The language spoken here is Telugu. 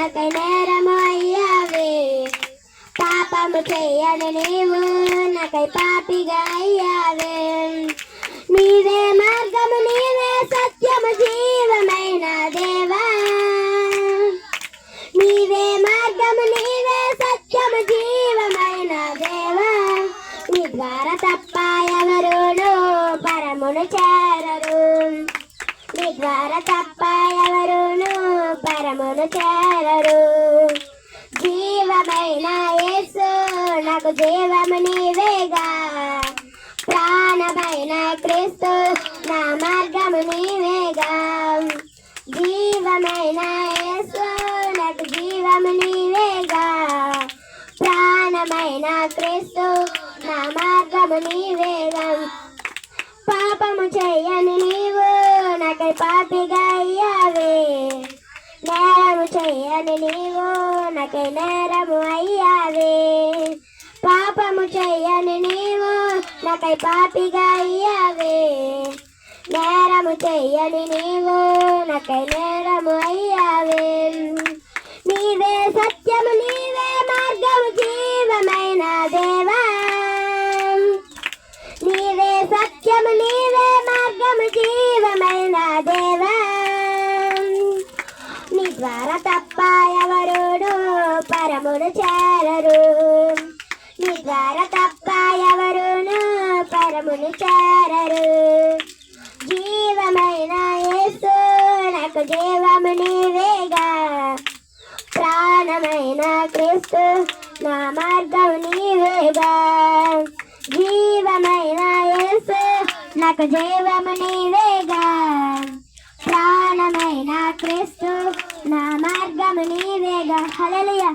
నాకై నేరము అయ్యావే. పాపము చేయని నీవు నాకై పాపిగా అయ్యావే. నీవే మార్గము నీవే సత్యము జీవమైన దేవా. నీవే మార్గము నీవే సత్యము జీవమైన దేవా. నీ ద్వారా తప్ప ఎవరును పరమును చేరరు. నీ ద్వారా తప్ప ఎవరును పరమును చేరరు. జీవమైన యేసు నాకు జీవము నీవేగా. ప్రాణమైన క్రీస్తు నా మార్గము నీవేగా. జీవమైన యేసు నాకు జీవము నీవేగా. ప్రాణమైన క్రీస్తు నా మార్గము నీవేగా. పాపము చేయని నీవు నాకై పాపిగా అయ్యావే. నేరము చేయని నీవు నాకై నేరము అయ్యావే. పాపము చేయని నీవు నాకై పాపిగా అయ్యావే. నేరము చేయని నీవు నాకై నేరము అయ్యావే. నీవే సత్యము నీవే మార్గము జీవమైన దేవా. నీవే సత్యము నీవే మార్గము జీవమైన దేవా. నీ ద్వారా తప్ప ఎవరును పరమును చేరరు. నీ ద్వారా తప్ప ఎవరును పరమును చేరరు. జీవమైన యేసు నాకు జీవము నీవేగా. ప్రాణమైన క్రీస్తు నా మార్గము నీవేగా. జీవమైన యేసు నాకు జీవము నీవేగా. ప్రాణమైన క్రీస్తు నా మార్గము నీవేగా. హల్లెలూయా.